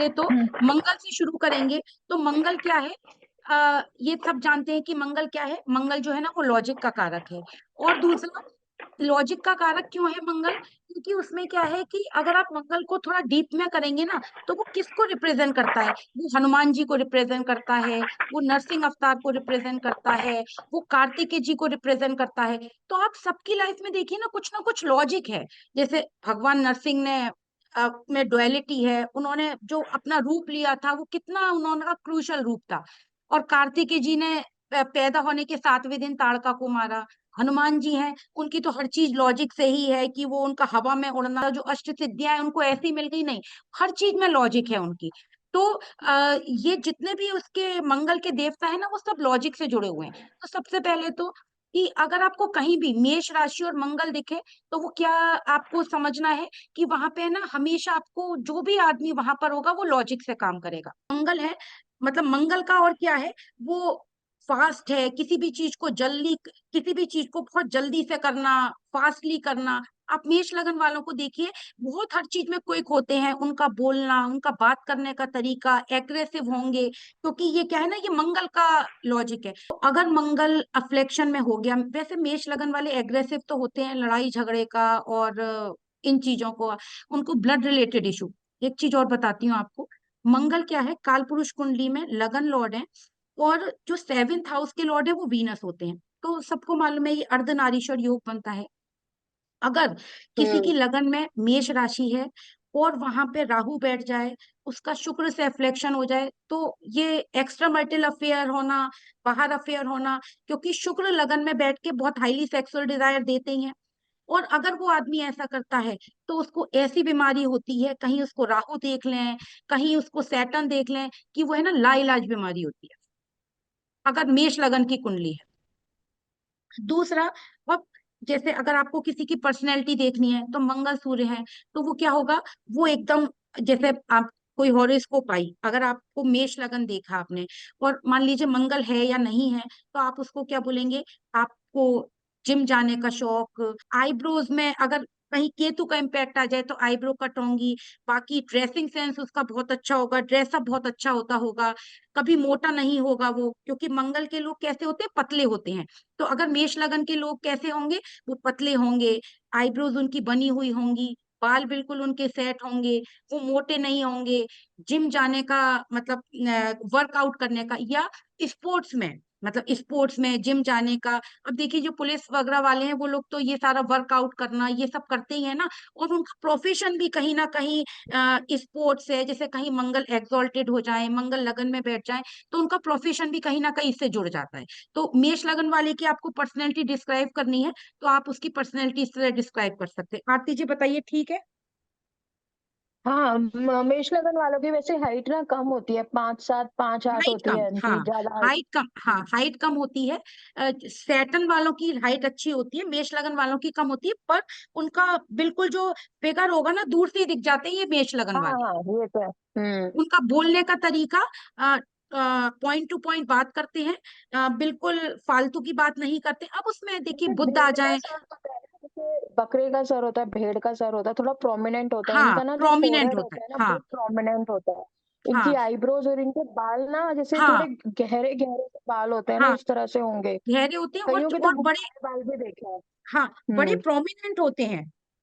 पहले तो मंगल से शुरू करेंगे। तो मंगल क्या है? ये सब जानते हैं कि मंगल क्या है। मंगल जो है ना वो लॉजिक का कारक है। और दूसरा, लॉजिक का कारक क्यों है मंगल? क्योंकि उसमें क्या है कि अगर आप मंगल को थोड़ा डीप में करेंगे ना, तो वो किसको रिप्रेजेंट करता है? वो हनुमान जी को रिप्रेजेंट करता है, वो नरसिंह अवतार को रिप्रेजेंट करता है, वो कार्तिकेय जी को रिप्रेजेंट करता है। तो आप सबकी लाइफ में देखिए ना कुछ लॉजिक है। जैसे भगवान नरसिंह ने में डुअलिटी है, उन्होंने जो अपना रूप लिया था वो कितना उन्होंने क्रूशल रूप था। और कार्तिकेय जी ने पैदा होने के 7वें दिन ताड़का को मारा। हनुमान जी हैं, उनकी तो हर चीज लॉजिक से ही है कि वो उनका हवा में उड़ना, जो अष्ट सिद्धियां हैं उनको ऐसी मिल गई नहीं, हर चीज में लॉजिक है उनकी। तो ये जितने भी उसके मंगल के देवता है ना वो सब लॉजिक से जुड़े हुए हैं। तो सबसे पहले तो कि अगर आपको कहीं भी मेष राशि और मंगल दिखे, तो वो क्या आपको समझना है कि वहां पे ना हमेशा आपको जो भी आदमी वहां पर होगा वो लॉजिक से काम करेगा। मंगल है, मतलब मंगल का और क्या है, वो फास्ट है, किसी भी चीज को जल्दी, किसी भी चीज को बहुत जल्दी से करना, फास्टली करना। आप मेष लगन वालों को देखिए, बहुत हर चीज में क्विक होते हैं, उनका बोलना, उनका बात करने का तरीका एग्रेसिव होंगे, क्योंकि ये क्या है ना, ये मंगल का लॉजिक है। तो अगर मंगल अफ्लेक्शन में हो गया, वैसे मेष लगन वाले एग्रेसिव तो होते हैं लड़ाई झगड़े का और इन चीजों को, उनको ब्लड रिलेटेड इशू। एक चीज और बताती हूँ आपको, मंगल क्या है, काल पुरुष कुंडली में लगन लॉर्ड है, और जो 7th हाउस के लॉर्ड है वो वीनस होते हैं। तो सबको मालूम है ये अर्धनारीश्वर योग बनता है। अगर किसी की हम्म। लगन में मेष राशि है और वहां पे राहु बैठ जाए, उसका शुक्र से रिफ्लेक्शन हो जाए, तो ये एक्स्ट्रा मैरिटल अफेयर होना, बाहर अफेयर होना, क्योंकि शुक्र लगन में बैठ के बहुत हाईली सेक्सुअल डिजायर देते ही हैं। और अगर वो आदमी ऐसा करता है तो उसको ऐसी बीमारी होती है, कहीं उसको राहु देख लें, कहीं उसको सैटर्न देख लें, कि वो है ना लाइलाज बीमारी होती है, अगर मेष लगन की कुंडली है। दूसरा, अब जैसे अगर आपको किसी की पर्सनैलिटी देखनी है तो मंगल सूर्य है, तो वो क्या होगा, वो एकदम, जैसे आप कोई हॉरोस्कोप आई, अगर आपको मेष लगन देखा आपने, और मान लीजिए मंगल है या नहीं है, तो आप उसको क्या बोलेंगे? आपको जिम जाने का शौक, आईब्रोज में अगर कहीं केतु का इम्पैक्ट आ जाए तो आईब्रो कट होंगी, बाकी ड्रेसिंग सेंस उसका बहुत अच्छा होगा, ड्रेसअप बहुत अच्छा होता होगा, कभी मोटा नहीं होगा वो, क्योंकि मंगल के लोग कैसे होते हैं, पतले होते हैं। तो अगर मेष लगन के लोग कैसे होंगे, वो पतले होंगे, आईब्रोज उनकी बनी हुई होंगी, बाल बिल्कुल उनके सेट होंगे, वो मोटे नहीं होंगे, जिम जाने का मतलब वर्कआउट करने का, या स्पोर्ट्स में, मतलब स्पोर्ट्स में जिम जाने का। अब देखिए जो पुलिस वगैरह वाले हैं वो लोग तो ये सारा वर्कआउट करना ये सब करते ही है ना, और उनका प्रोफेशन भी कहीं ना कहीं स्पोर्ट्स है। जैसे कहीं मंगल एग्जॉल्टेड हो जाए, मंगल लगन में बैठ जाए, तो उनका प्रोफेशन भी कहीं ना कहीं इससे जुड़ जाता है। तो मेष लगन वाले की आपको पर्सनैलिटी डिस्क्राइब करनी है, तो आप उसकी पर्सनैलिटी इस तरह डिस्क्राइब कर सकते हैं। आरती जी बताइए, ठीक है? हाँ, मेष लगन वालों की वैसे हाइट ना कम होती है, 5'7", 5'8" हाइट होती कम, है हाँ, इनकी, ज्यादा हाइट। हाइट कम, हाँ हाइट कम होती है। सैटर्न वालों की हाइट अच्छी होती है, मेष लगन वालों की कम होती है, पर उनका बिल्कुल जो फिगर होगा ना, दूर से ही दिख जाते हैं ये मेष लगन हाँ वाले। हाँ, ये तो है। उनका बोलने का तरीका, पॉइंट टू पॉइंट बात करते हैं, बिल्कुल फालतू की बात नहीं करते। अब उसमें देखिए जैसे बुद्ध आ भेड़ का जाए। सर होता है ना, जैसे बकरे का सर होता है, भेड़ का सर होता है, थोड़ा प्रोमिनेंट होता है हाँ, इनका ना, जो प्रोमिनेंट फोrehead होता होता है ना है, हाँ। बहुत प्रोमिनेंट होता है। इनकी हाँ। आईब्रोज और इनके बाल ना जैसे हाँ। थोड़े गहरे गहरे से बाल होते हैं ना, हाँ, उस तरह से होंगे। गहरे होते हैं, कईयों के तो और बड़े, गुब्बारे बाल भी देखे हैं। हाँ, बड़े हम्म। प्रोमिनेंट होते हैं।